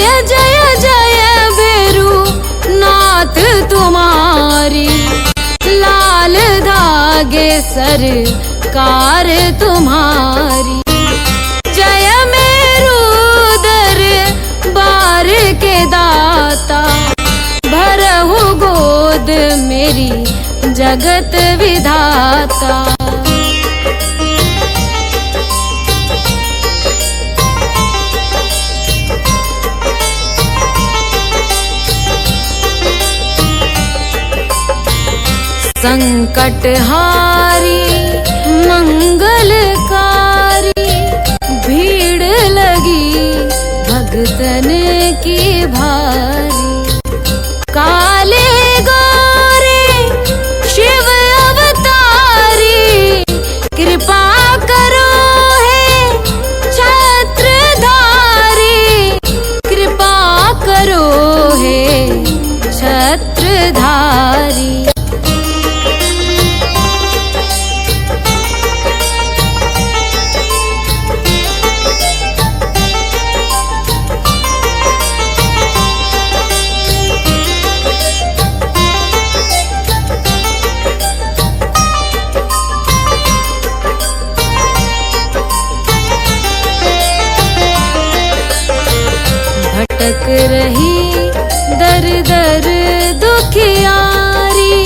जय जय जय भैरू नाथ तुम्हारी, लाल धागे सरकार तुम्हारी। जय मेरू दरबार के दाता, भरहु गोद मेरी जगत विधाता। संकटहारी मंगलकारी, भीड़ लगी भगतन की भारी। काले गोरे शिव अवतारी, कृपा करो हे छत्रधारी, कृपा करो हे छत्रधारी। भटक रही दर दर दुखियारी,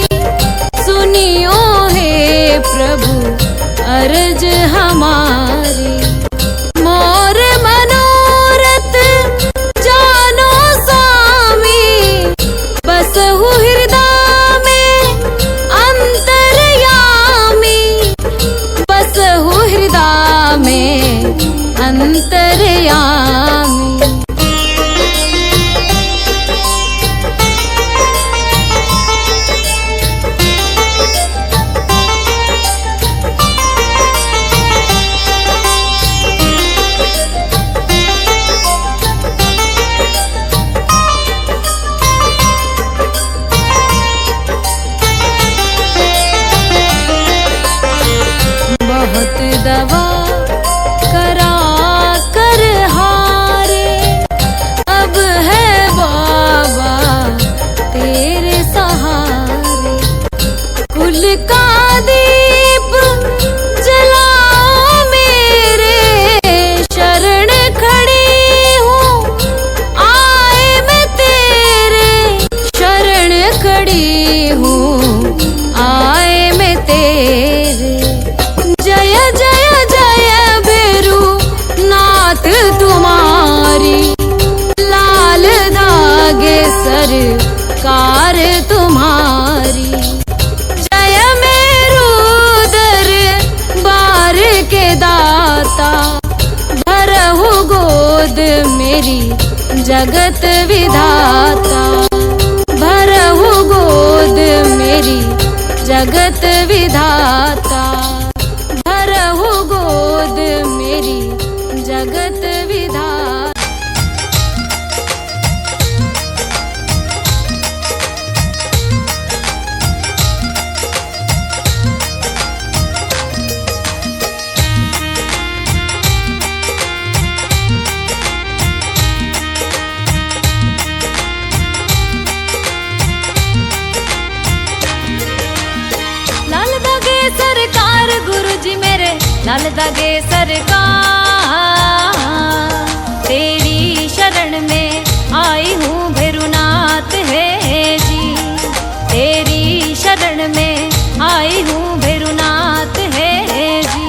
सुनियो हे प्रभु अर्ज हमारी। मोर मनोरथ जानो स्वामी, बसहु हृदय में अंतर्यामी, बसहु हृदय में अंतर्यामी। बहुत दवा करा कर हारे, अब है बाबा तेरे सहारे। कुल का दीप जलाओ मेरे, शरण खड़ी हूँ आए मैं तेरे, शरण खड़ी हूँ आए मैं तेरे। जय जय जय भैरू नाथ तुम्हारी, लाल धागे सरकार तुम्हारी। जय मेरू दरबार के दाता, भरहु गोद मेरी जगत विधाता, भरहु गोद मेरी जगत विधाता, भरहु गोद मेरी जगत विधाता। लाल धागे सरकार गुरुजी मेरे, लाल धागे सरकार, तेरी शरण में आई हूँ भैरूनाथ है जी, तेरी शरण में आई हूँ भैरूनाथ है जी।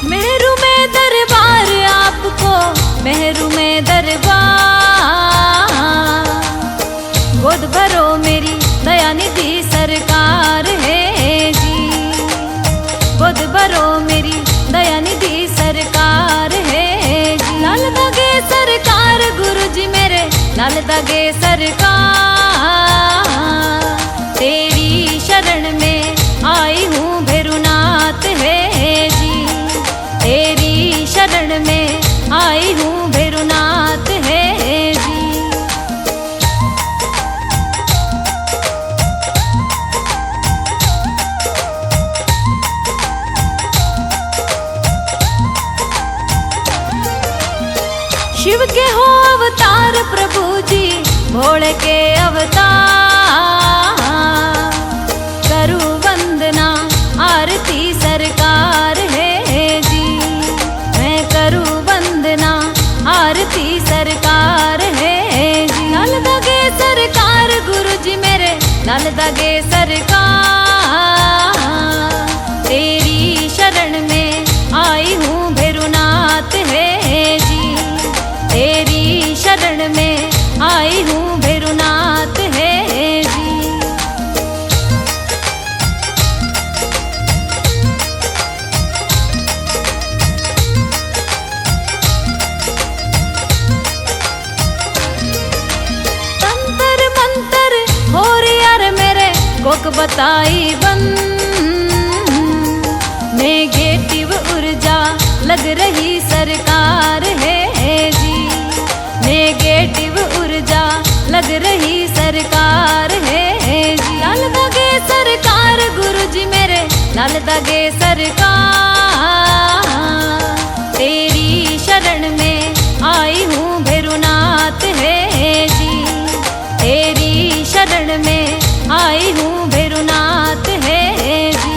मेरू में दरबार आपको, मेहरू में दरबार, गोद भरो मेरी दयानिधि सरकार है जी, गोद भरो मेरी दयानिधि सरकार है जी। लाल धागे सरकार गुरुजी मेरे, लाल धागे सरकार, तेरी शरण में आई हूँ भैरूनाथ है जी, तेरी शरण में आई हूँ भैरूनाथ है जी। भोले के अवतार। करूँ वंदना आरती सरकार है जी, मैं करूँ वंदना आरती सरकार है जी। लाल दगे सरकार गुरु जी मेरे, लाल दगे सरकार। तेरी शरण में आई हूँ भैरुनाथ है जी, तेरी शरण में आई हूँ भैरुनाथ है जी। तंत्र मंत्र हो यार मेरे कोक बताई बंद, नेगेटिव ऊर्जा लग रही सरकार है जी, नेगेटिव ऊर्जा लग रही सरकार है जी। लाल दगे सरकार गुरु जी मेरे, लाल दगे सरकार। तेरी शरण में आई हूँ भैरुनाथ है जी, तेरी शरण में आई हूँ भैरुनाथ है जी।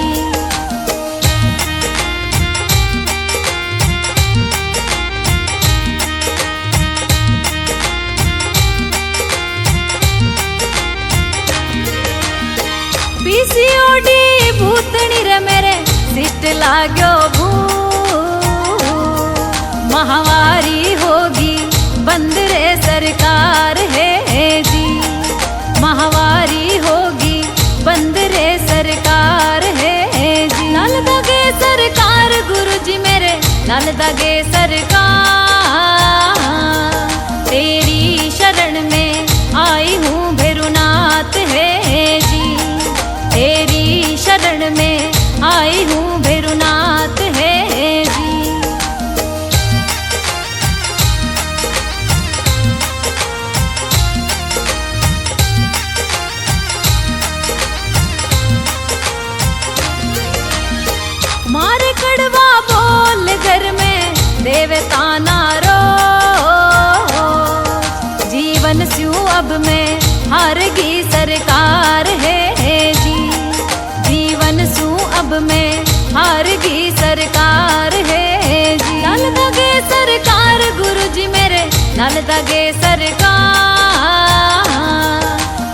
पीसीओडी भूतनी रे मेरे सिस्ट लाग्यो भू, महावारी होगी बंद रे सरकार है जी, महावारी होगी बंद रे सरकार है जी। लाल दगे सरकार गुरु जी मेरे, लाल दगे सरकार। तेरी शरण में आई हूँ भैरुनाथ है जी, तेरी शरण में आई हूँ भैरुनाथ है जी। मारे कड़वा बोल घर में देवता नारो, जीवन स्यू अब में हारगी सरकार है जी, जीवन सू अब में हारगी सरकार है जी। लाल दगे सरकार गुरु जी मेरे, लाल दगे सरकार।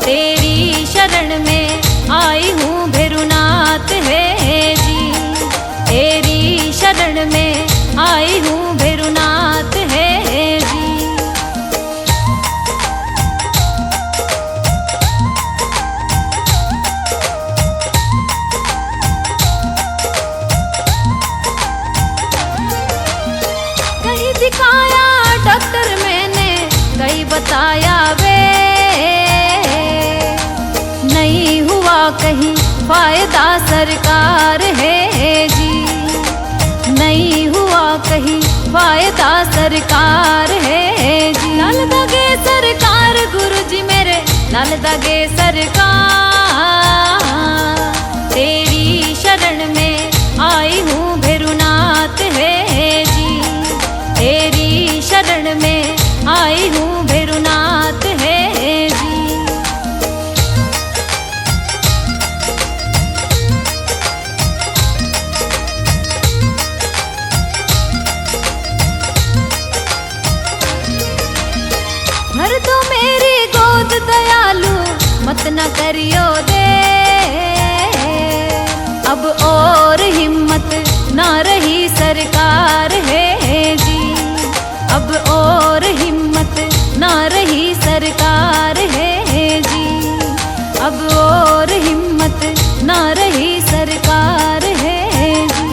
तेरी शरण में आई हूँ भैरुनाथ है जी, तेरी शरण में आई हूँ भैरुनाथ है जी। कहीं दिखाया डॉक्टर मैंने, कहीं बताया वे, नहीं हुआ कहीं फायदा सरकार है जी, नहीं हुआ कहीं फायदा सरकार है जी। लाल दगे सरकार गुरु जी मेरे, लाल दगे सरकार। तेरी शरण में आई हूँ भैरुनाथ है जी, तेरी शरण में आई हूँ भैरुनाथ है जी। भर दो मेरी गोद दयालु मत न करियो दे, अब और हिम्मत ना रही सरकार है जी, अब और हिम्मत ना रही सरकार है जी, अब और हिम्मत ना रही सरकार है जी।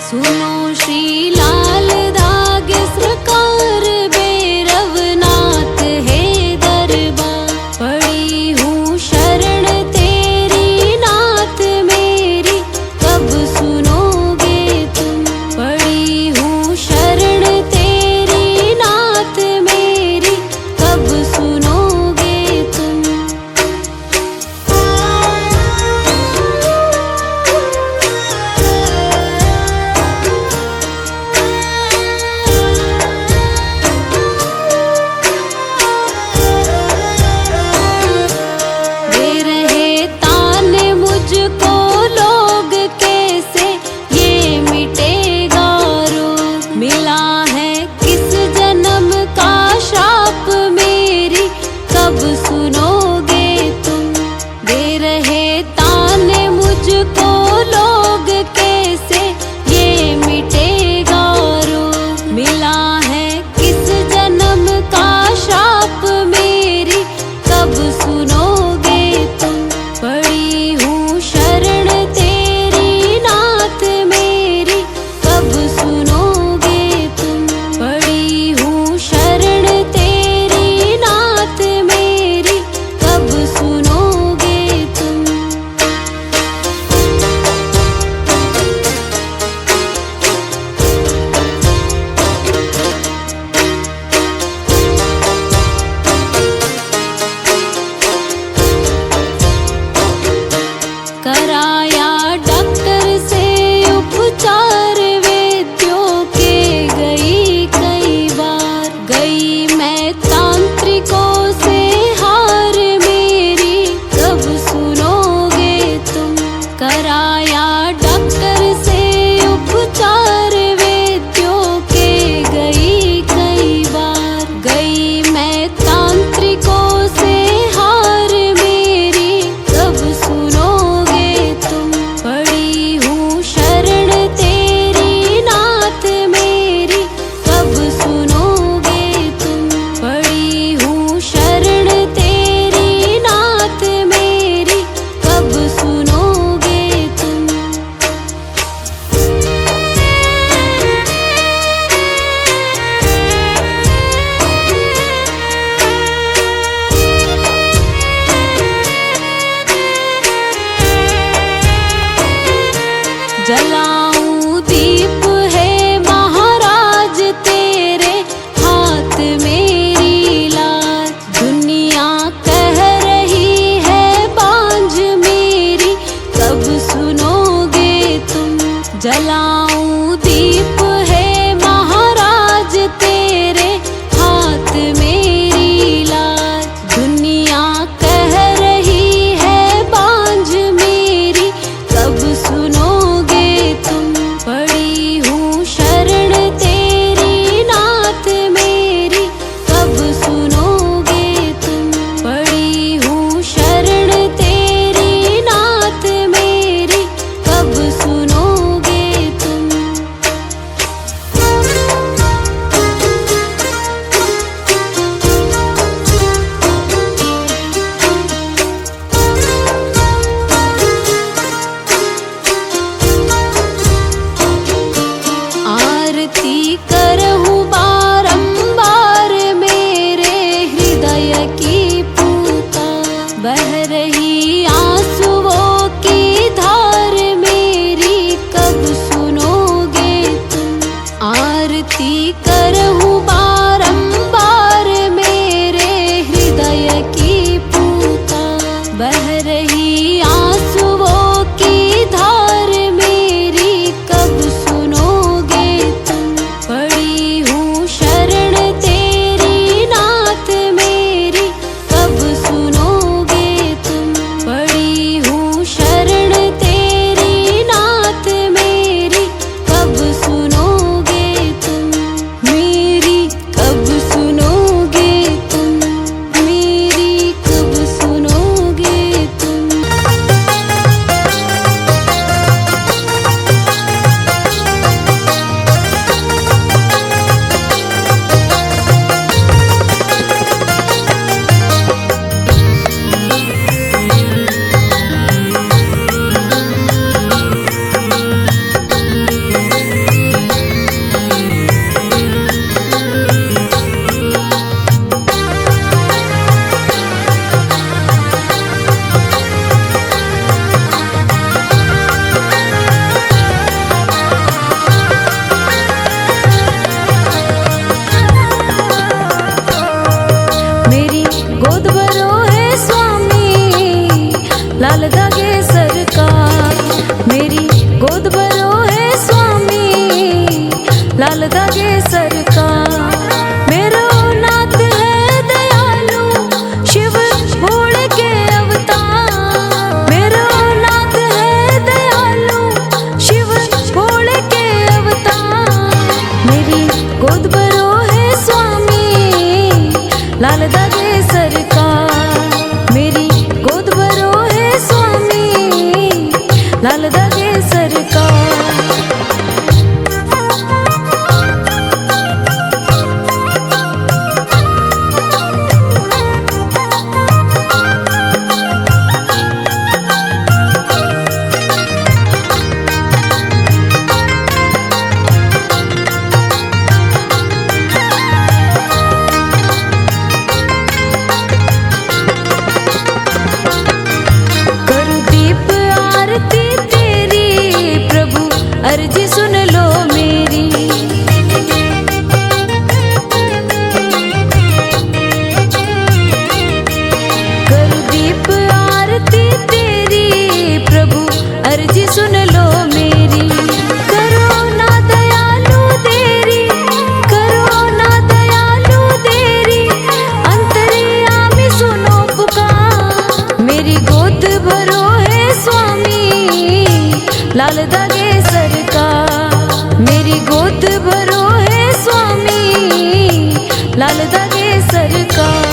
सुनो श्री लाल रही आंसुओं की धार मेरी, कब सुनोगे तुम। आरती करहूँ बारंबार मेरे हृदय की पुकार। बह रही आंसुओं की धार मेरी, कब सुनोगे तुम। पड़ी हूँ शरण तेरी नाथ मेरी, कब सुनोगे तुम। पड़ी हूँ शरण तेरी नाथ मेरी, कब सुनोगे तुम। मेरी कब सुनोगे तुम, मेरी कब सुनोगे तुम। मेरी गोद भरो है स्वामी, लाल धागे सरकार। मेरी गोद भरो है स्वामी, लाल धागे सरकार। मेरो नाथ है दयालु, शिव भोले के अवतार। मेरो नाथ है दयालु, शिव भोले के अवतार। मेरी गोद भरो है स्वामी, लाल धागे सरकार। मेरी गोद भरो है स्वामी, लाल धागे सरकार। करूं दीप आरती तेरी, प्रभु अर्जी सुन लो मेरी। करूं दीप आरती तेरी, प्रभु अर्जी सुन लो मेरी। करो ना दयालु देरी, करो ना दयालु देरी, अंतर्यामी सुनो पुकार। मेरी गोद भरो है स्वामी, लाल धागे सरकार। मेरी गोद भरो है स्वामी, लाल धागे सरकार।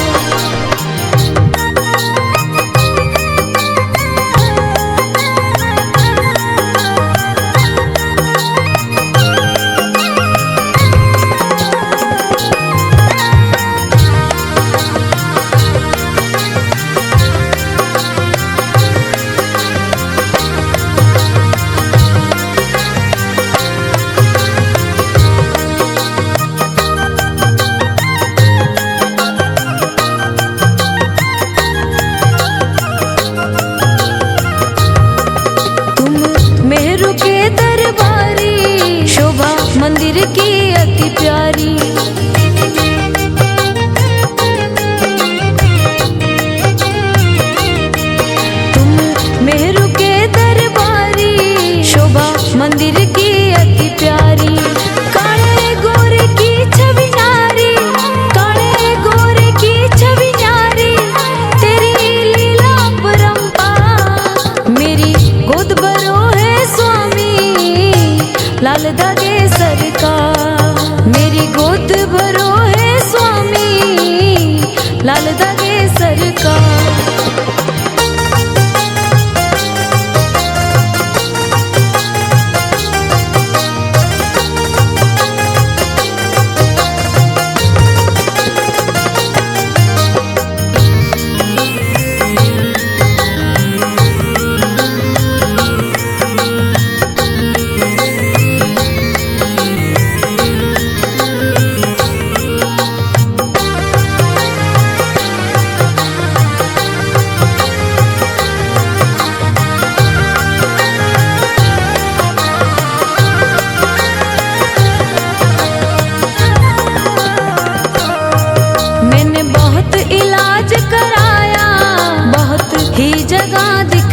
मेहरू के दरबारी, शोभा मंदिर की अति प्यारी। तुम मेहरू के दरबारी, शोभा मंदिर की अति प्यारी। काले गोरे की छवि न्यारी, काले गोरे की छवि न्यारी, तेरी लीला परंपार। मेरी गोद भरो है स्वामी, लाल धागे सरकार। मेरी गोद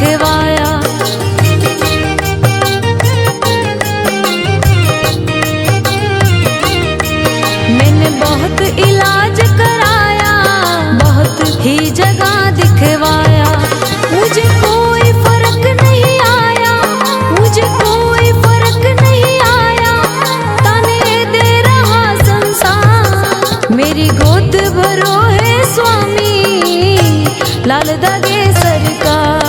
दिखवाया। मैंने बहुत इलाज कराया, बहुत ही जगह दिखवाया, मुझे कोई फर्क नहीं आया, मुझे कोई फर्क नहीं आया, ताने दे रहा संसार। मेरी गोद भरो है स्वामी लाल दागे सरकार,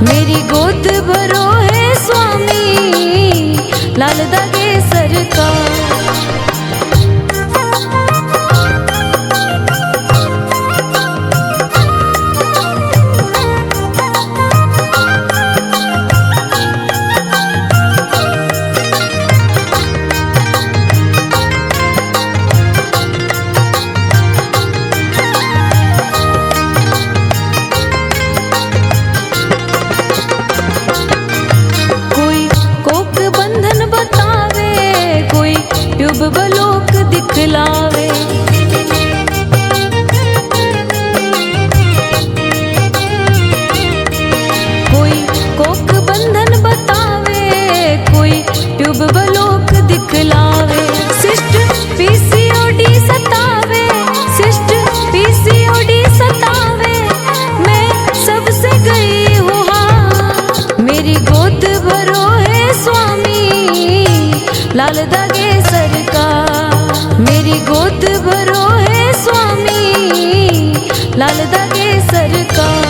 मेरी गोद भरो है स्वामी लाल दागे सरकार। बलोक दिखलावे, कोई कोक बंधन बतावे, कोई ट्यूब बलोक दिखलावे। सिस्ट पीसीओडी सतावे, सिस्ट पीसीओडी सतावे, मैं सबसे गई हूँ हाँ। मेरी गोद भरो है स्वामी लाल दागे सरकार, मेरी गोद भरो है स्वामी लाल दागे सरकार।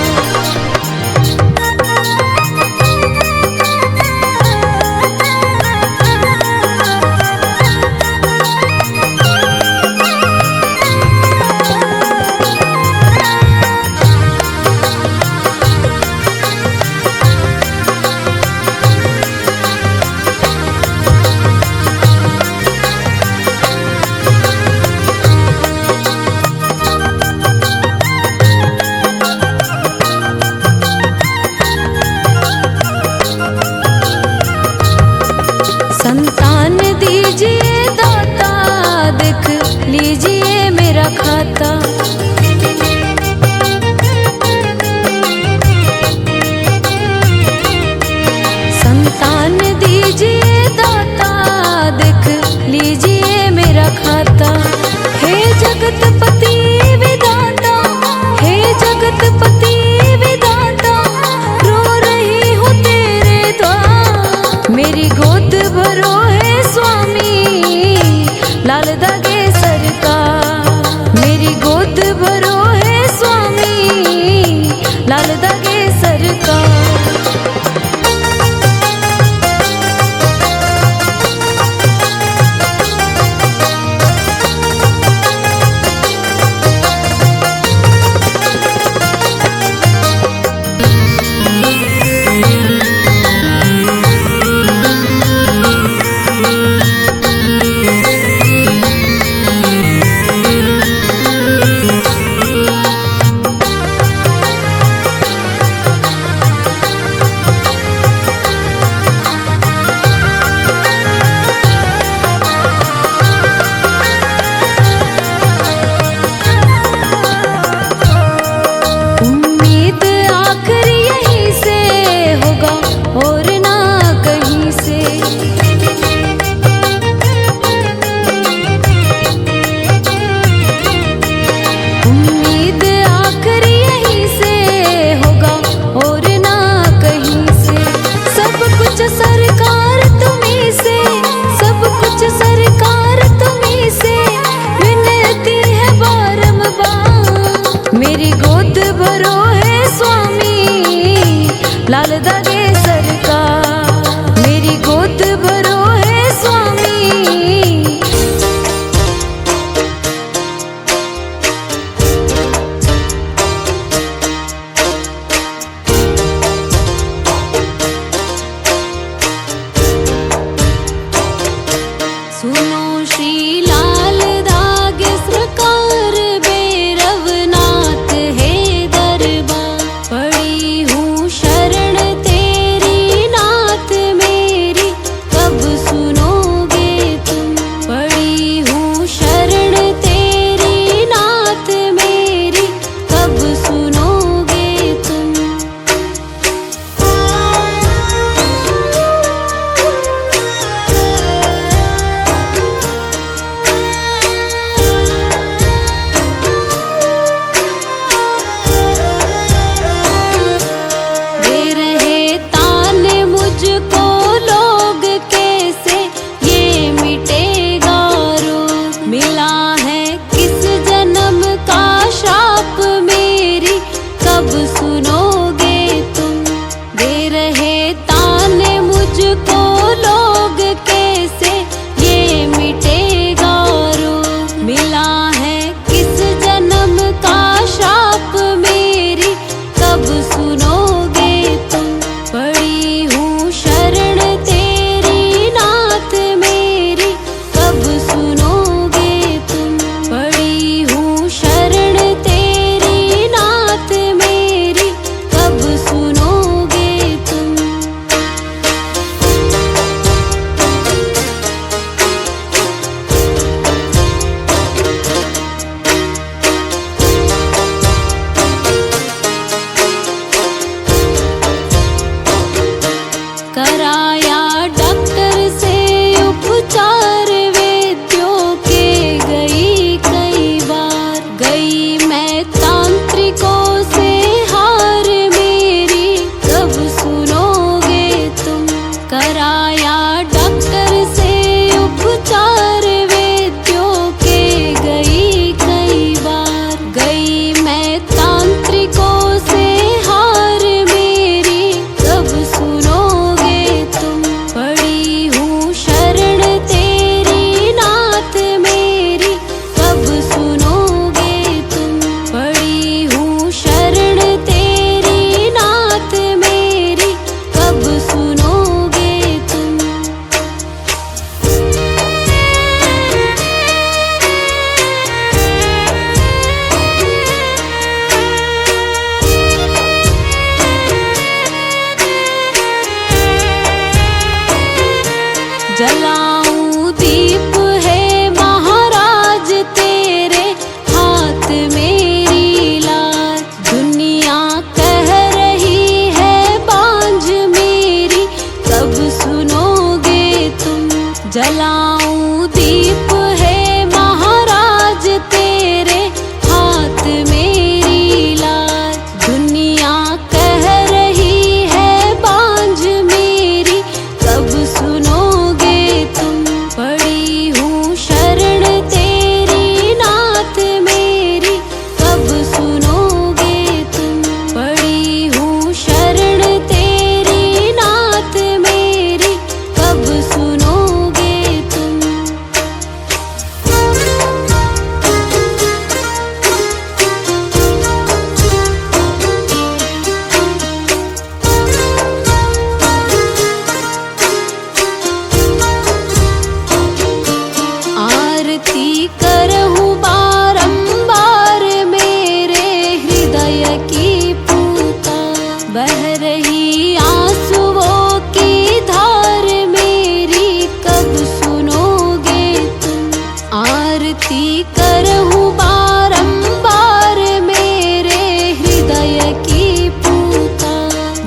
संतान दीजिए दाता, देख लीजिए मेरा खाता। संतान दीजिए दाता, देख लीजिए मेरा खाता। हे जगतपति विधाता, हे जगतपति विधाता, रो रही हूँ तेरे द्वार। मेरी गोद भरो है स्वामी लाल दागे सरकार, मेरी गोद भरो है स्वामी लाल दागे सरकार। मेरी गोद भरो है स्वामी लाल दागे सरकार, मेरी गोद भरो है स्वामी। सुनो श्री लाल दागे सरकार, बेरवनाथ है दरबार, पड़ी हूँ शरण तेरी मुझको लोग कैसे ये मिटेगा रोग। मिला है किस जन्म का श्राप मेरी कब सुनोगे तुम। पड़ी हूँ शरण तेरी नाथ मेरी कब सुनोगे तुम। पड़ी हूँ शरण तेरी नाथ मेरी कब सुनोगे तुम। कराया डॉक्टर से उपचार वैद्यों के गई कई बार। गई मैं तांत्रिकों से हार मेरी कब सुनोगे तुम। कराया डॉक्टर से उपचार वैद्यों के गई कई बार। गई मैं तांत्रिकों से हार मेरी कब सुनोगे तुम। पड़ी हूँ शरण तेरी नाथ मेरी कब सुनोगे तुम। पड़ी हूँ शरण तेरी नाथ मेरी कब सुनोगे तुम। जलाऊं दीप है महाराज तेरे हाथ मेरी लाज। दुनिया कह रही है बांझ मेरी कब सुनोगे तुम। जलाऊं दीप है महाराज तेरे हाथ मेरी लाज। दुनिया कह रही है बांझ मेरी कब सुनोगे तुम। पड़ी हूँ शरण तेरी नाथ मेरी कब सुनोगे तुम। पड़ी हूँ शरण तेरी नाथ मेरी कब सुनोगे तुम। आरती करहूँ बारंबार मेरे हृदय की पूता। बह रही आंसुओं की धार मेरी कब सुनोगे तुम। आरती करहूँ बारंबार मेरे हृदय की पूता।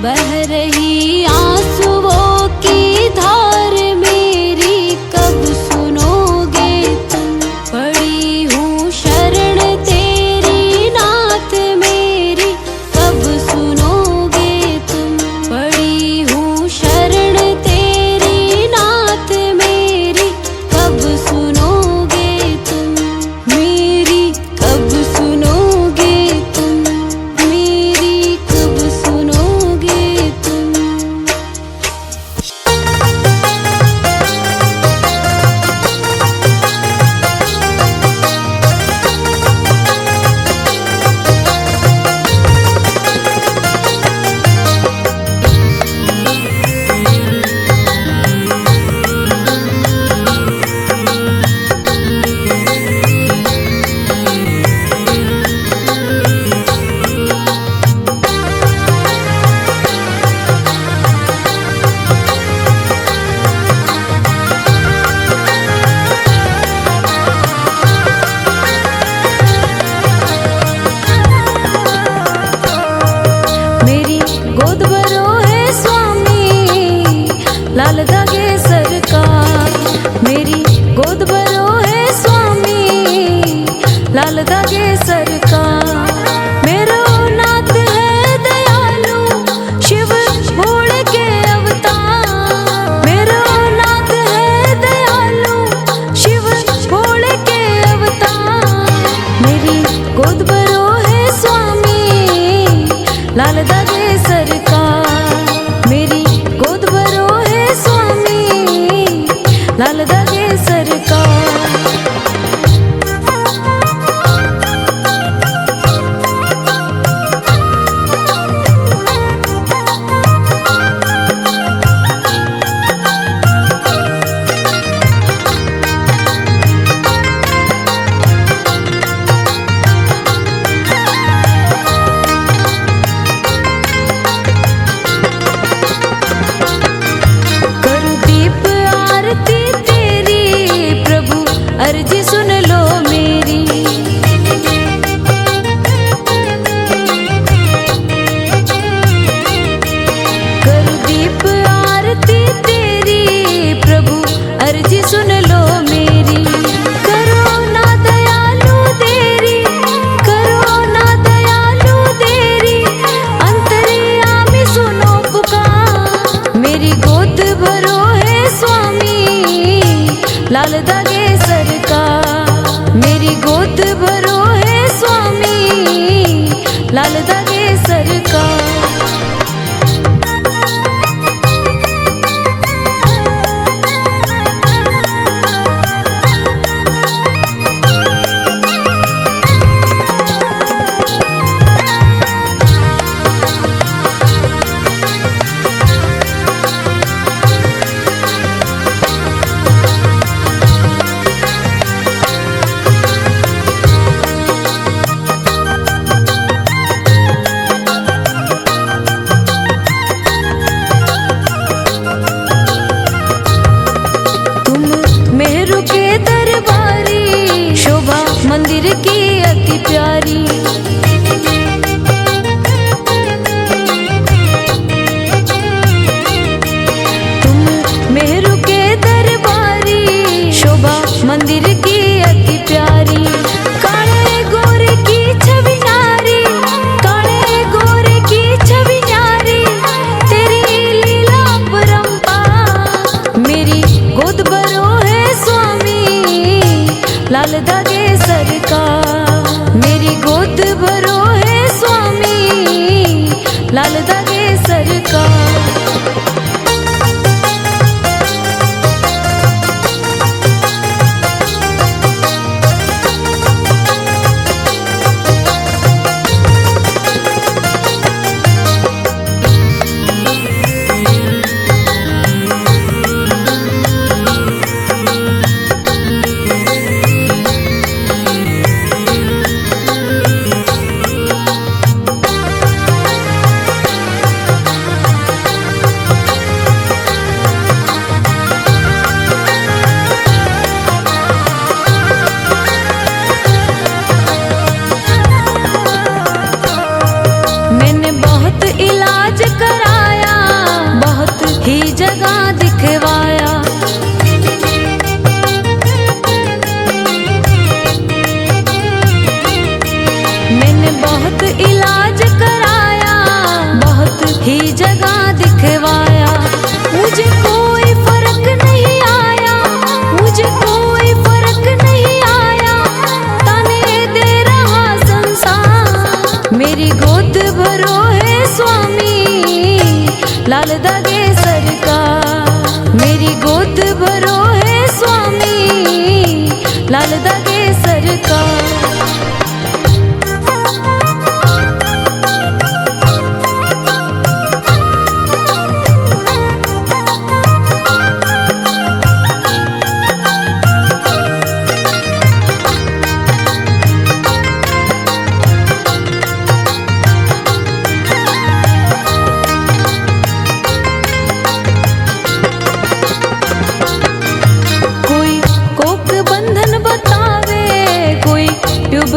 बह रही आंसुओं की धार मेरी कब सुनोगे तुम। पड़ी हूँ शरण तेरी नाथ मेरी कब सुनोगे तुम। पड़ी हूँ शरण तेरी नाथ मेरी कब सुनोगे तुम। मेरी कब सुनोगे तुम। मेरी कब सुनोगे तुम। मेरी गोद भरो है स्वामी लाल धागे सरकार। मेरी गोद भरो है स्वामी लाल धागे सरकार। मेरो नाथ है दयालु शिव भोले के अवतार। मेरो नाथ है दयालु शिव भोले के अवतार। मेरी गोद भरो है स्वामी लाल धागे सरकार। मेरी गोद भरो है सुन लो मेरी, करो ना दयालु देरी, करो ना दयालु देरी, अंतर्यामी सुनो पुकार। मेरी गोद भरो है स्वामी, लाल दागे सरकार। मेरी गोद भरो है स्वामी, लाल दागे सरकार। मेहरू के दरबारी, शोभा मंदिर की अति प्यारी। तुम मेहरू के दरबारी, शोभा मंदिर की अति प्यारी। काले गोरे की छवि न्यारी, काले गोरे की छवि न्यारी, तेरी लीला परंपार। मेरी गोद भरो लाल दागे सरकार। मेरी गोद भरो है स्वामी, लाल दागे सरकार। मैंने बहुत इलाज कराया, बहुत ही जगह दिखवाया। मैंने बहुत इलाज कराया, बहुत ही जगह दिखवाया। मुझे कोई फर्क नहीं आया, मुझे कोई फर्क नहीं आया, ताने दे रहा संसार। मेरी गोद भरो है स्वामी, लाल दागे सरकार। मेरी गोद भरो है स्वामी, लाल दागे सरकार।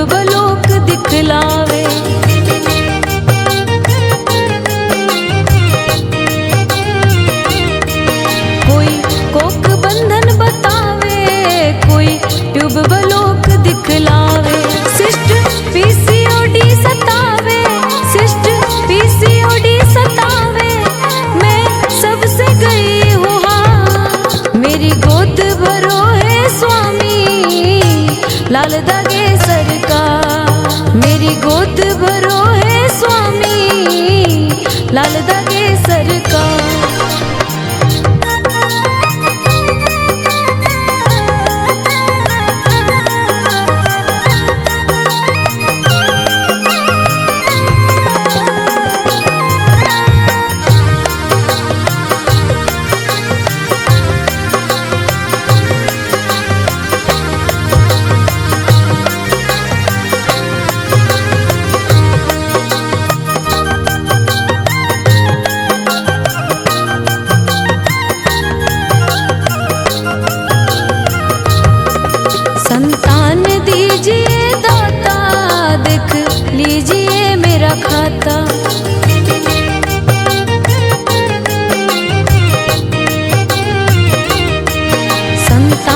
बलोक दिखलावे, कोई कोक बंधन बतावे, कोई ट्यूब बलोक दिखलावे। सिस्ट पीसीओडी सतावे, सिस्ट पीसीओडी सतावे, मैं सबसे गई हूँ हाँ। मेरी गोद भरो है स्वामी, लाल दागे सरकार। मेरी गोद भरो है स्वामी, लाल दागे सरकार। खाता। संत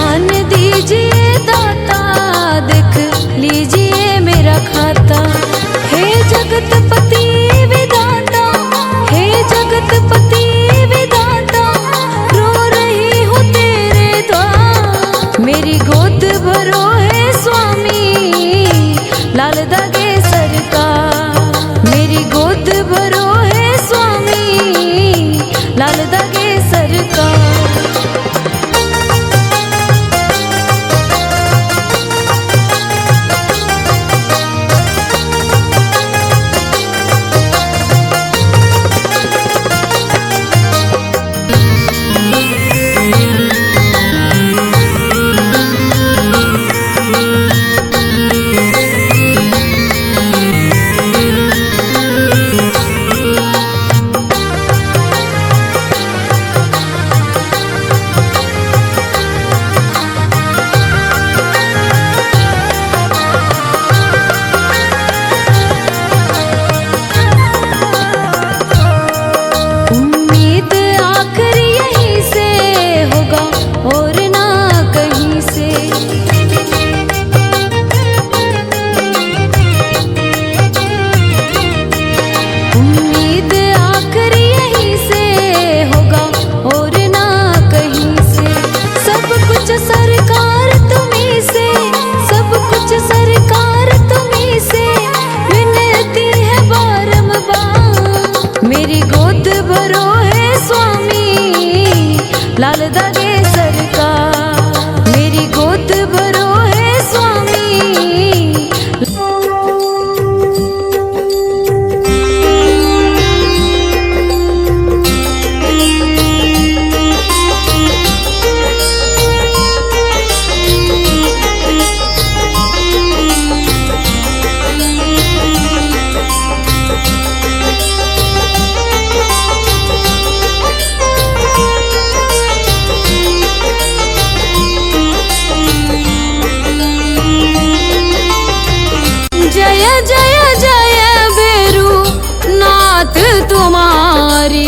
नात तुम्हारी,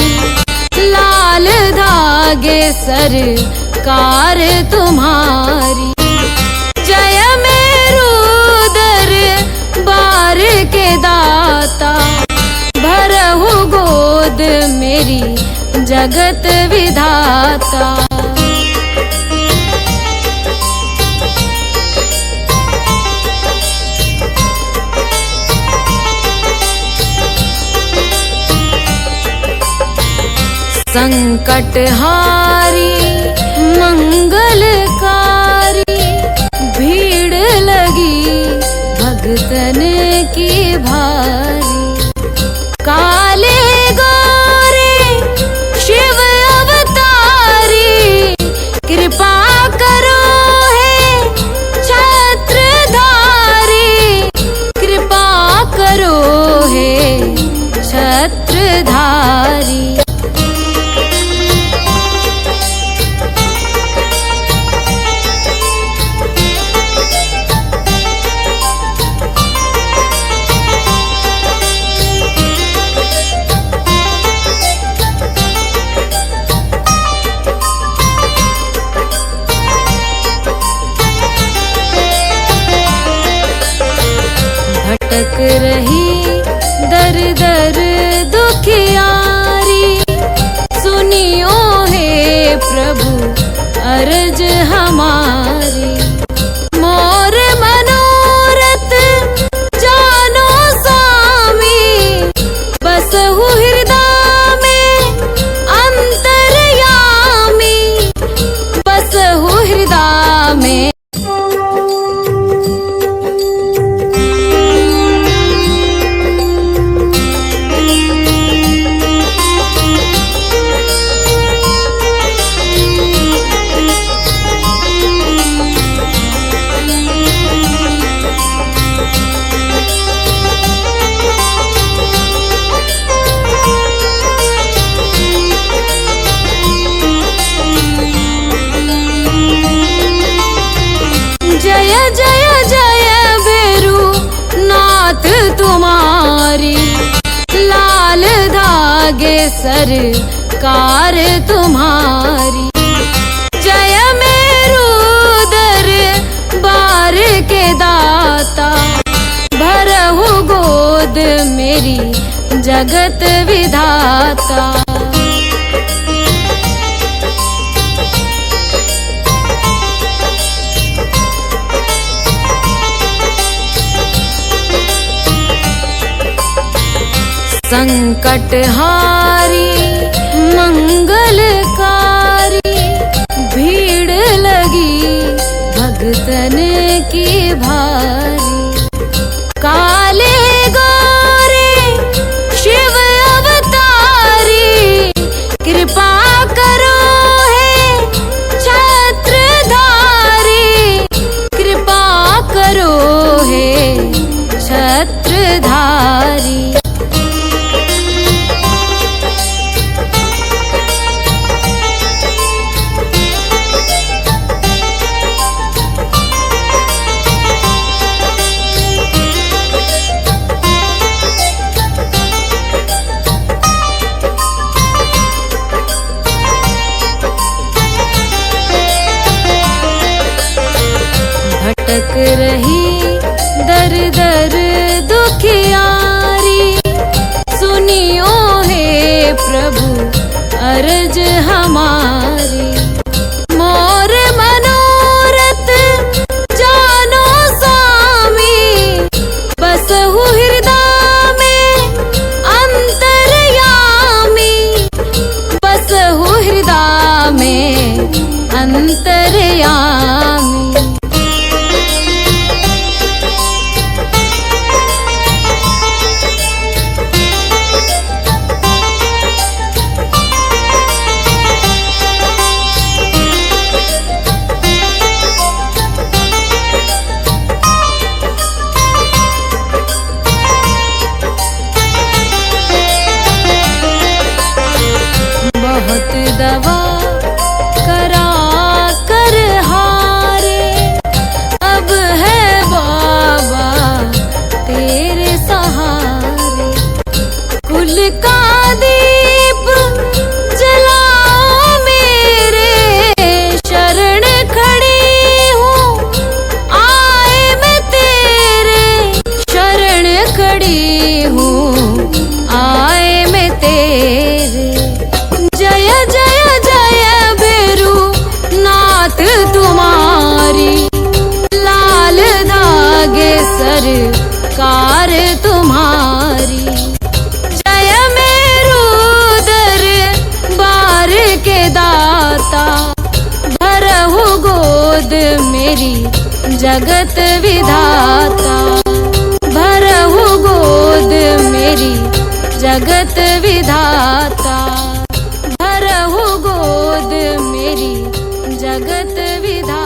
लाल धागे सरकार तुम्हारी। जय मेरू दरबार के दाता, भरहु गोद मेरी जगत विधाता। संकटहारी मंगलकारी, भीड़ लगी भगतन की भारी। काले गोरे शिव अवतारी, कृपा करो हे छत्रधारी, कृपा करो हे छत्रधारी। भटक रही दर दर दुखियारी, सुनियो हे प्रभु अर्ज हमारी। मोर मनोरथ जानो स्वामी, बसहु हृदय में अंतर्यामी, बसहु हृदय में। जय जय जय भैरू नाथ तुम्हारी, लाल धागे सरकार तुम्हारी। जय मेरू दरबार के दाता, भरहु गोद मेरी जगत विधाता। संकटहारी मंगलकारी, भीड़ लगी भगतन की भारी। काले गोरे शिव अवतारी, कृपा करो हे छत्रधारी, कृपा करो हे छत्रधारी। भटक रही दर दर दुखियारी, सुनियो हे प्रभु अर्ज हमारी। मोर मनोरथ जानो स्वामी, बसहु हृदय में अंतर्यामी, बसहु हृदय में अंतर्यामी। दवा करा कर हारे, अब है बाबा तेरे सहारे। कुल का सरकार तुम्हारी। जय मेरू दरबार के दाता, भरहु गोद मेरी जगत विधाता, भरहु गोद मेरी जगत विधाता, भरहु गोद मेरी जगत विधाता।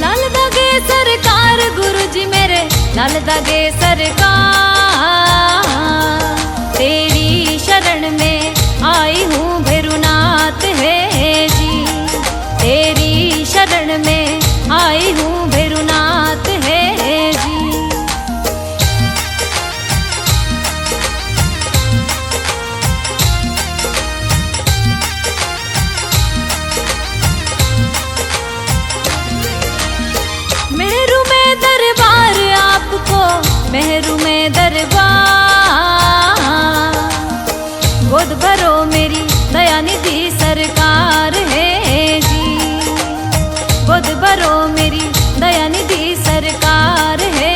लाल दागे सरकार गुरु जी मेरे, लाल दागे सरकार, तेरी शरण में आई हूँ भैरुनाथ है जी, तेरी शरण में आई हूँ भैरुनाथ है जी। मेहरू में दरबार आपको, मेहरू में दरबार, गोद भरो मेरी दयानिधि सरकार है जी, गोद भरो मेरी दयानिधि सरकार है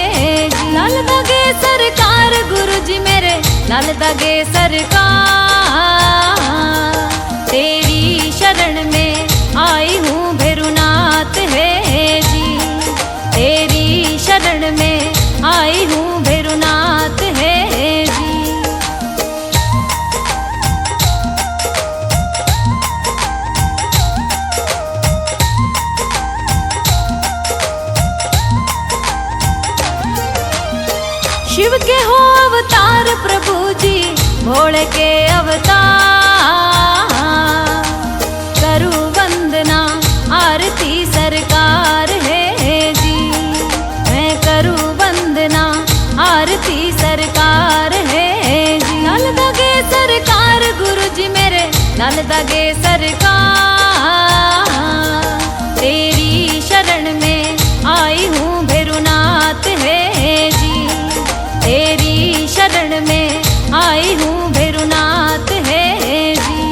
जी। लाल दागे सरकार गुरु जी मेरे, लाल दागे सरकार, तेरी शरण में आई हूँ भैरुनाथ है जी, तेरी शरण में आई हूँ भैरुनाथ है जी। शिव के हो अवतार प्रभु जी, भोले के अवतार, करूँ वंदना आरती सरकार है जी, मैं करूँ वंदना आरती सरकार है जी। लाल दागे सरकार गुरु जी मेरे, लाल दागे सरकार, तेरी शरण में आई हूँ भैरुनाथ है जी, तेरी शरण में आई हूँ भैरुनाथ है जी।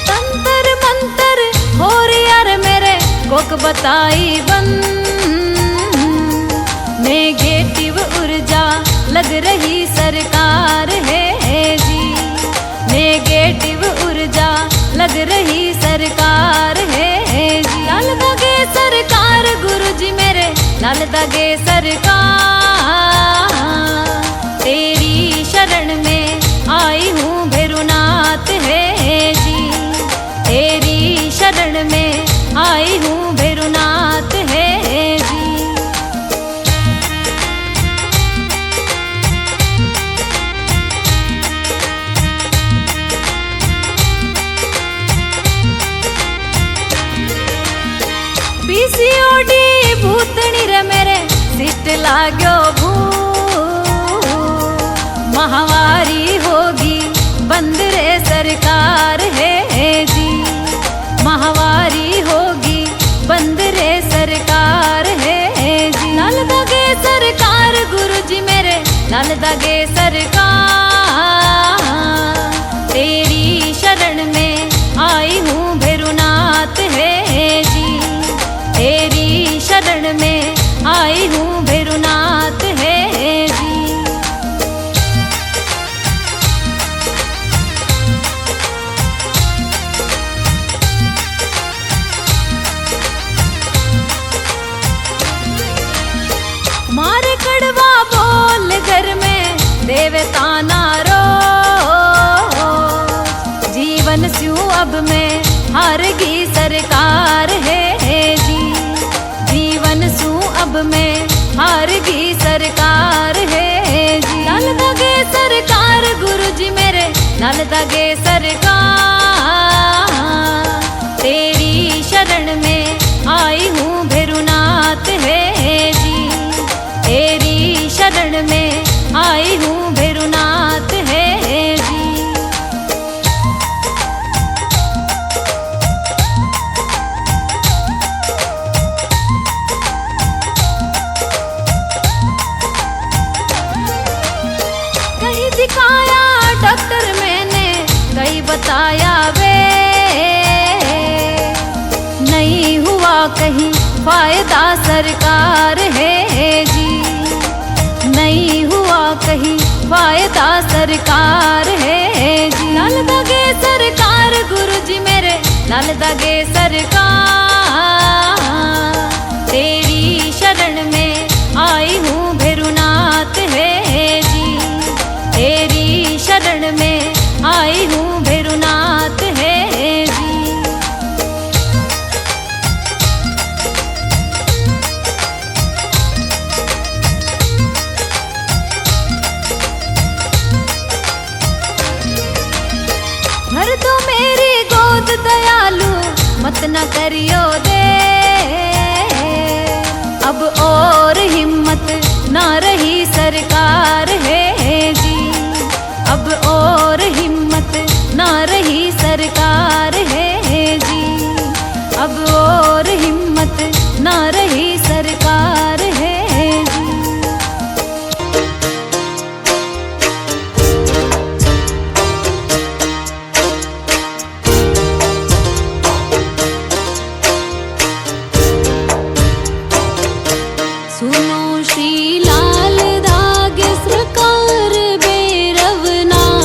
तंत्र मंत्र हो यार मेरे, कोक बताई बंद, नेगेटिव ऊर्जा लग रही सरकार है जी, नेगेटिव ऊर्जा लग रही सरकार है जी। लाल दागे सरकार गुरु जी मेरे, लाल दागे सरकार, तेरी शरण में आई हूँ भैरुनाथ है जी, तेरी शरण में आई हूँ भैरुनाथ है जी। पीसीओडी भूतनी रे मेरे, सिस्ट लाग्यो भू, महावारी होगी बंद रे सरकार है जी, महावारी होगी बंद रे सरकार है जी। लाल दागे सरकार गुरु जी मेरे, लाल दागे सरकार, तेरी शरण में आई हूँ भैरुनाथ है जी, तेरी शरण में आई हूँ भैरुनाथ है जी। मारे कड़वा बोल घर में देवता नारो, जीवन स्यूं अब में हारगी सरकार है जी, जीवन स्यूं अब में हारगी सरकार है जी। लाल दागे सरकार गुरु जी मेरे, लाल दागे सरकार, तेरी शरण में आई हूँ भैरू शरण में आई हूँ भैरुनाथ है जी। कहीं दिखाया डॉक्टर मैंने, कहीं बताया वे, नहीं हुआ कहीं फायदा सरकार है जी। नहीं हुआ कहीं फायदा सरकार है जी। लाल दगे सरकार गुरु जी मेरे, लाल दगे सरकार, तेरी शरण में आई हूँ भैरुनाथ है जी। तेरी शरण में आई हूँ भैरुनाथ है जी। भर दो मेरी गोद दयालु, मत न करियो दे, अब और हिम्मत ना रही सरकार है जी। अब और हिम्मत ना रही सरकार है जी। अब और हिम्मत ना रही सरकार है जी। सुनो श्री लाल दागे सरकार भैरवनाथ,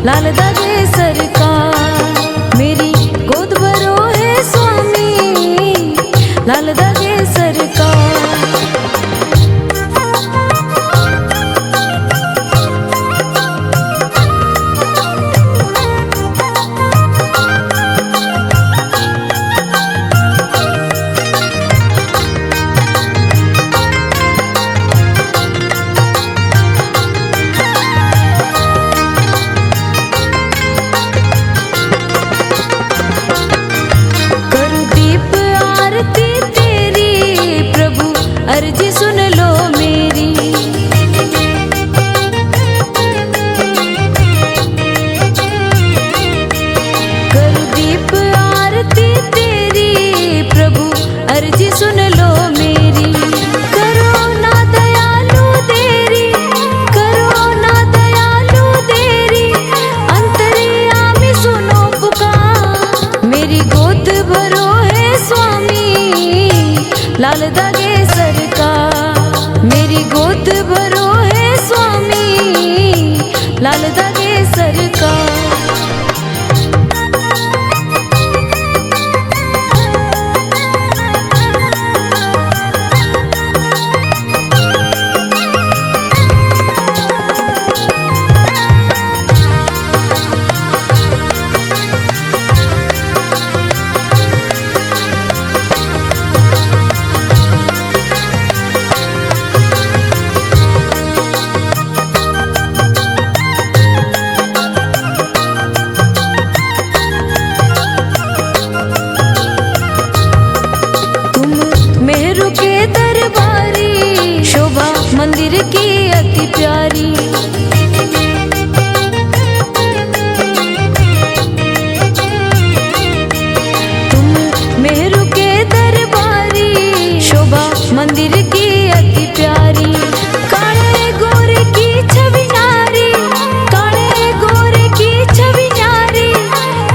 लाल दागे सरकार। मेरी गोद भरो है स्वामी, लाल दागे सरकार। अर्जी सुन लो मेरी, करूं दीप आरती तेरी प्रभु, अर्जी सुन लो मेरी। करो ना दयालु देरी, करो ना दयालु देरी, अंतर्यामी सुनो पुकार। मेरी गोद भरो है स्वामी, लाल दागे सरकार। मेरी गोद भरो है स्वामी, लाल दागे सरकार। मेहरू के दरबारी, शोभा मंदिर की अति प्यारी। तुम मेहरू के दरबारी, शोभा मंदिर की अति प्यारी। काले गोरे की छवि नारी, काले गोरे की छवि नारी,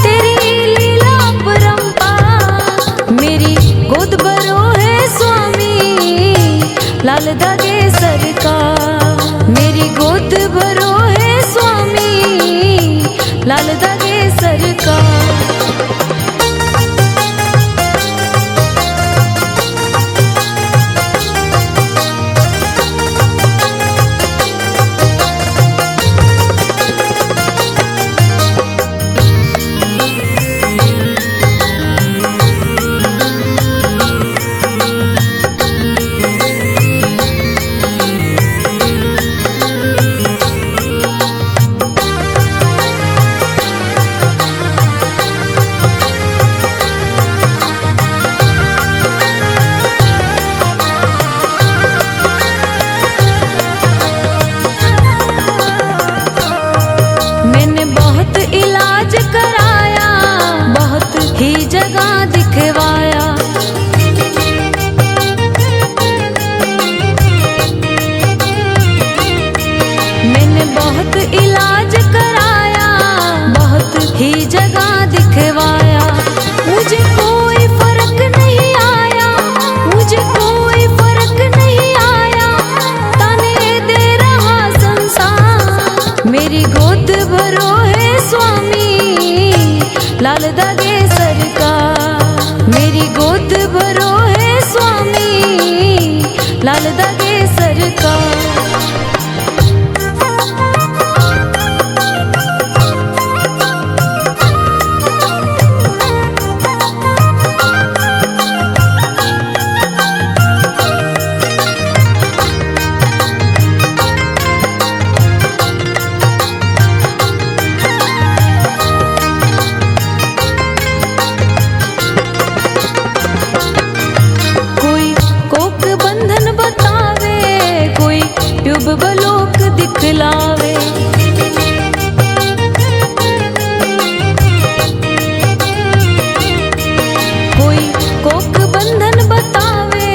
तेरी लीला परंपार। मेरी गोद भरो लाल दागे सरकार। मेरी गोद भरो है स्वामी, लाल दागे सरकार। इलाज कराया, बहुत ही जगह दिखवाया। मैंने बहुत इलाज कराया, बहुत ही जगह दिखवाया। मुझे कोई फर्क नहीं आया, मुझे कोई फर्क नहीं आया, ताने दे रहा संसार। मेरी गोद भरो है स्वामी, लाल दागे सरकार। मेरी गोद भरो है स्वामी, लाल दागे सरकार। बलोक दिखलावे, कोई कोक बंधन बतावे,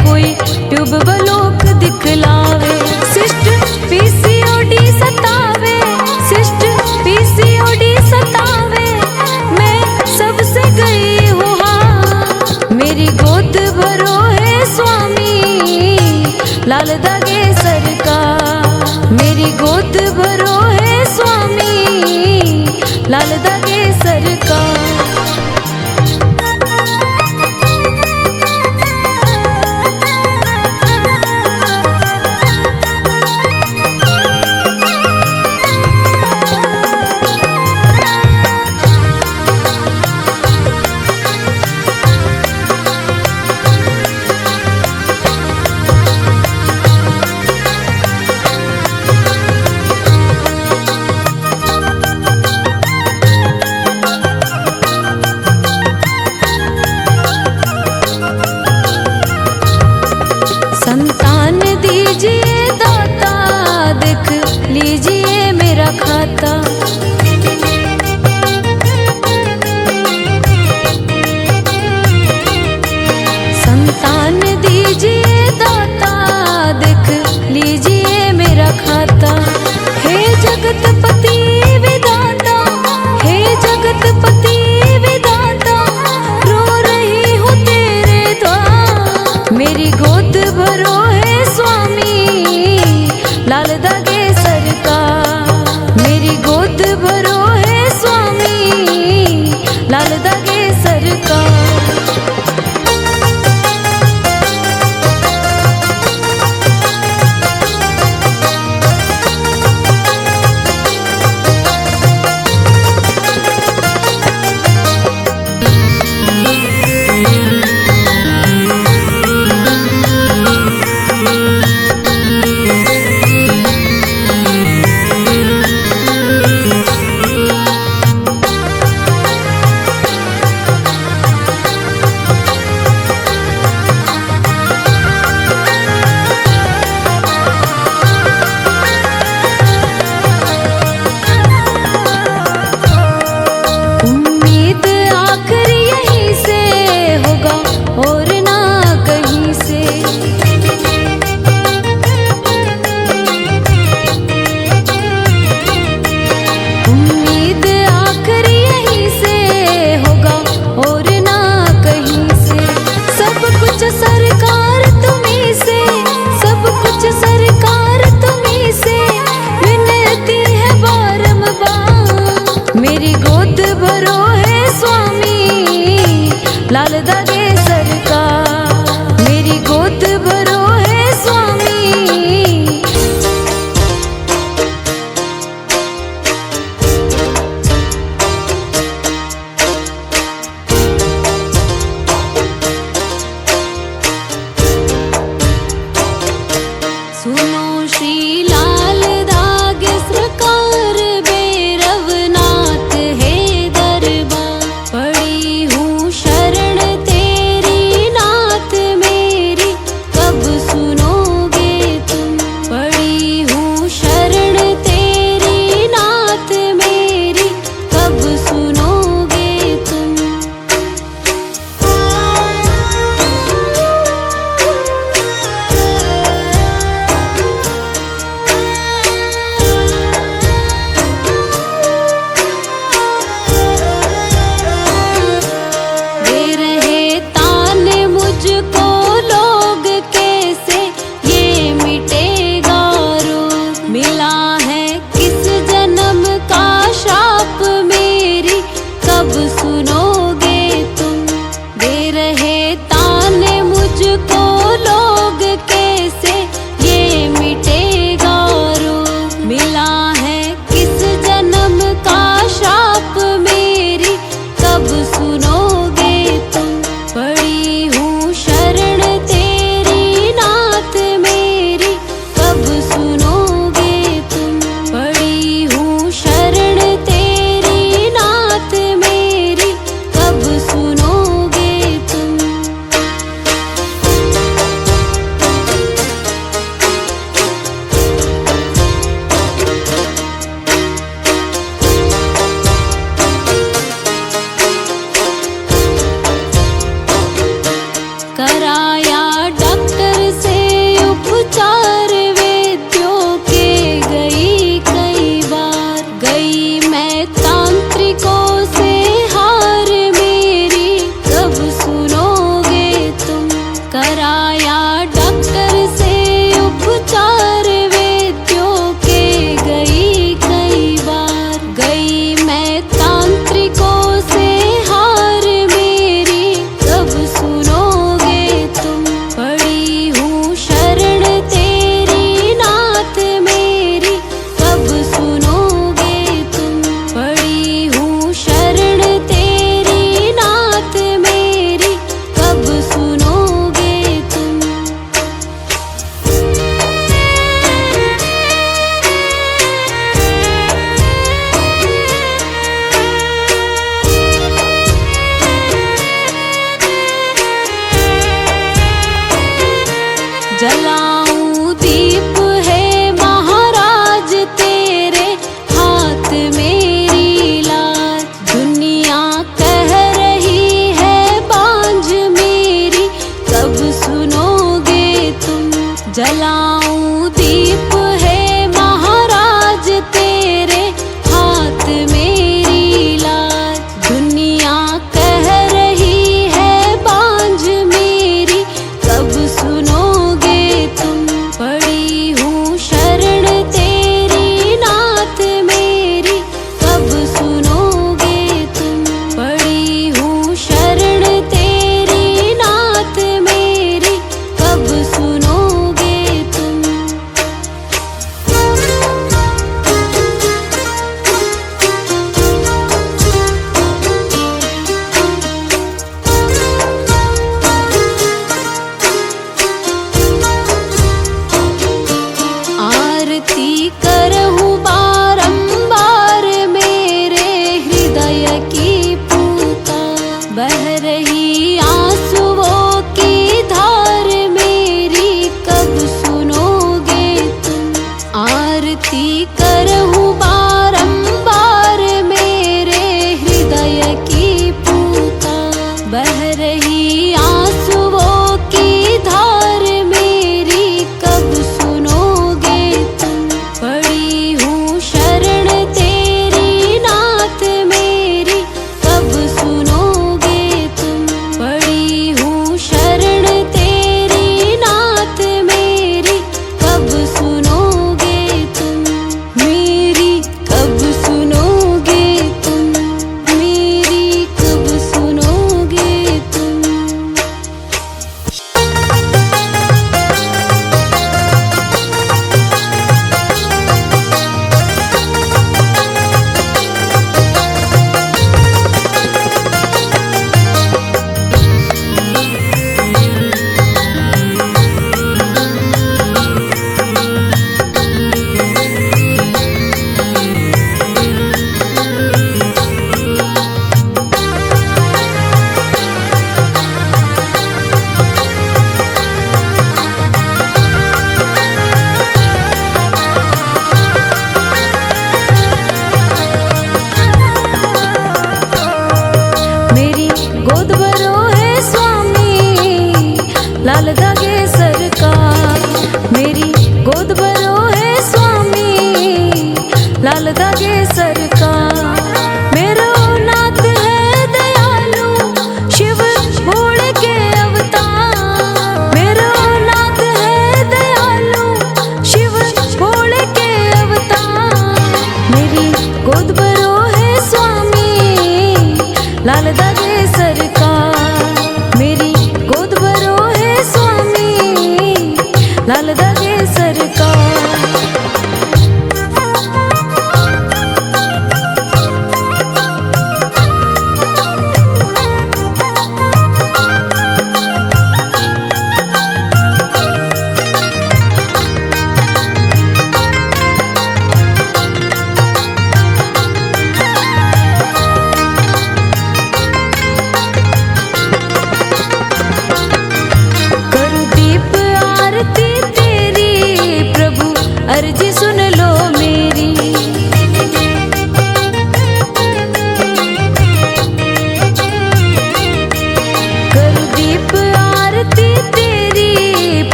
कोई ट्यूब बलोक दिखलावे। सिस्ट पीसीओडी सतावे, सिस्ट पीसीओडी सतावे, मैं सबसे गई हूँ हाँ। मेरी गोद भरो है स्वामी, लाल दागे सरकार। मेरी गोद भरो है स्वामी, लाल दागे सरकार। संतान दीजिए दाता, देख लीजिए मेरा खाता। संतान दीजिए दाता, देख लीजिए मेरा खाता। हे जगतपति विधाता, हे जगतपति विधाता, रो रही हूँ तेरे द्वार। मेरी गोद भरो है स्वामी, लाल दागे सरकार। मेरी गोद भरो है स्वामी, लाल दागे सरकार। मेरी गोद भरो है स्वामी, लाल दागे सरकार। मेरी गोद भरो है स्वामी। सुनो श्री लाल दागे सरकार, मैं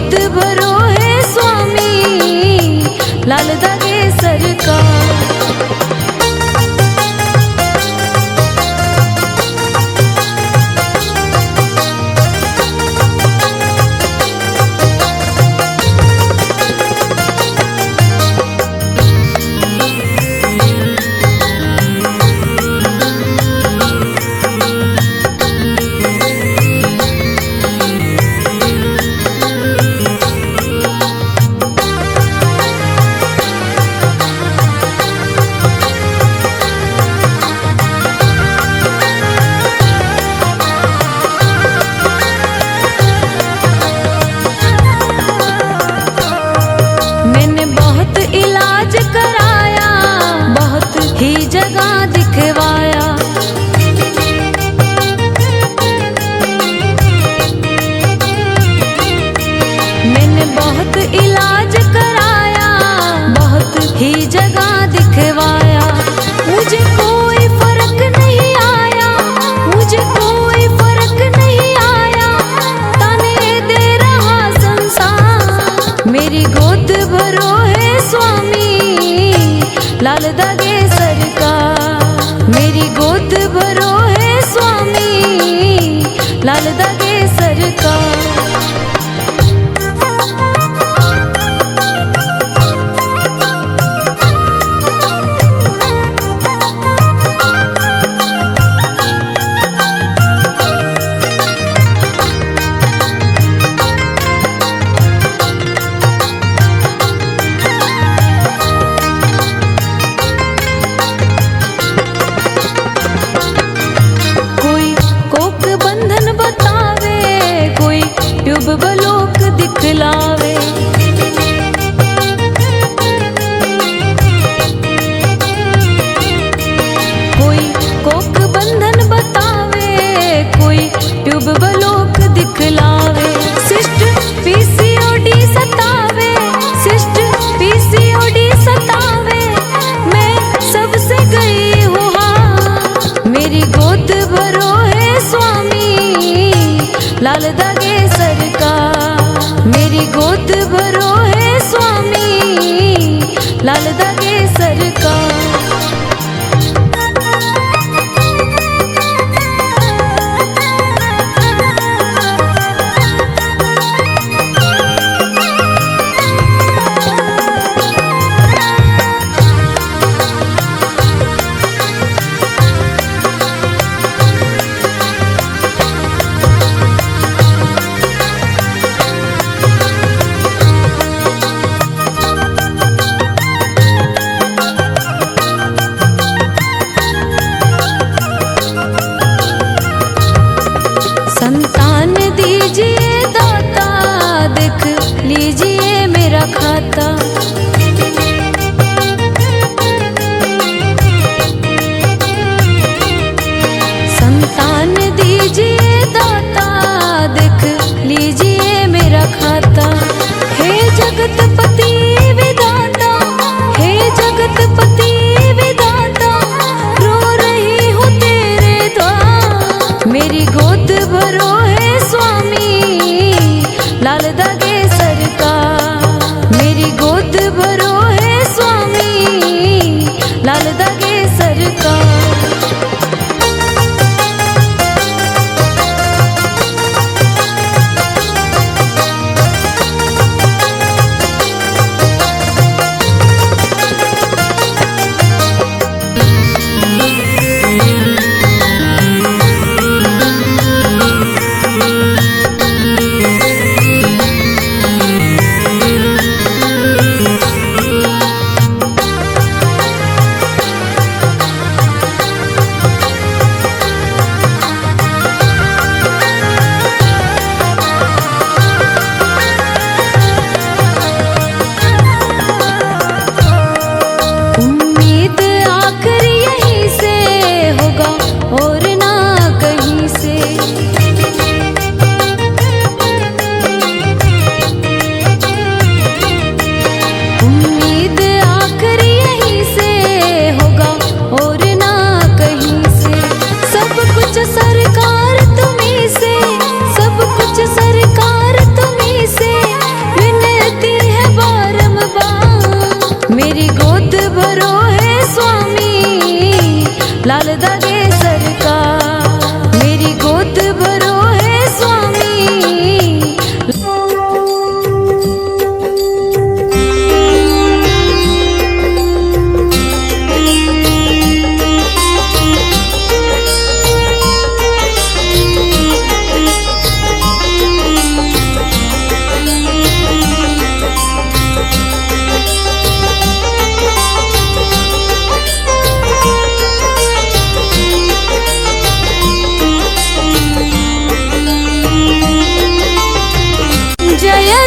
गोद भरो है स्वामी, लाल दागे सरकार। मैंने बहुत इलाज कराया, बहुत ही जगह दिखवाया, मैंने बहुत इलाज कराया, बहुत ही जगह दिखवाया। मुझे कोई फर्क नहीं आया, मुझे कोई फर्क नहीं आया, ताने दे रहा संसार। मेरी गोद भरो है स्वामी, लाल दागे सरकार। मेरी गोद भरो है स्वामी, लाल दागे सरकार। ट्यूबलोक दिखलावे, कोई कोक बंधन बतावे, कोई ट्यूबलोक दिखलावे। सिस्ट पीसीओडी सतावे, सिस्ट पीसीओडी सतावे, मैं सबसे गई हूँ हाँ। मेरी गोद भरो है स्वामी, लाल दागे सरकार। मेरी गोद भरो है स्वामी, लाल दागे सरकार। संतान दीजिए दाता, देख लीजिए मेरा खाता। संतान दीजिए दाता, देख लीजिए मेरा खाता। हे जगतपति विधाता, हे जगतपति विधाता, रो रही हूँ तेरे द्वार। मेरी गोद भरो है स्वामी, लाल दागे सरकार। मेरी गोद भरो है स्वामी, लाल दागे सरकार।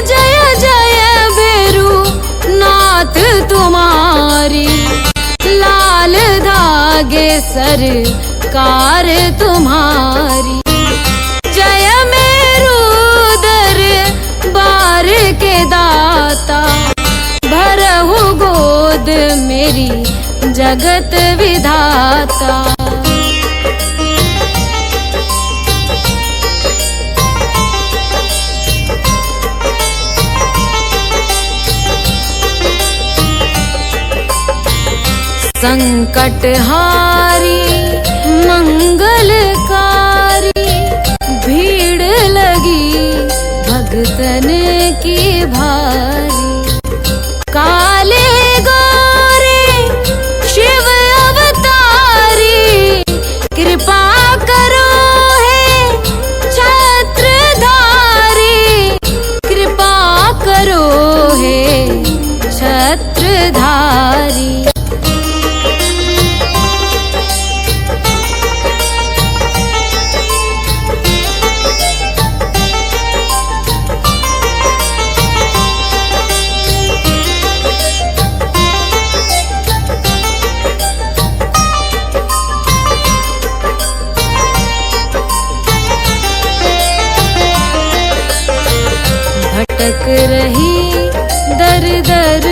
जय जय भैरू नाथ तुम्हारी, लाल धागे सरकार तुम्हारी। जय मेरू दरबार के दाता, भरहु गोद मेरी जगत विधाता। संकटहारी मंगलकारी, भीड़ लगी भगतन की भारी। काले गोरे शिव अवतारी, कृपा करो हे छत्रधारी, कृपा करो हे छत्रधारी। भटक रही दर दर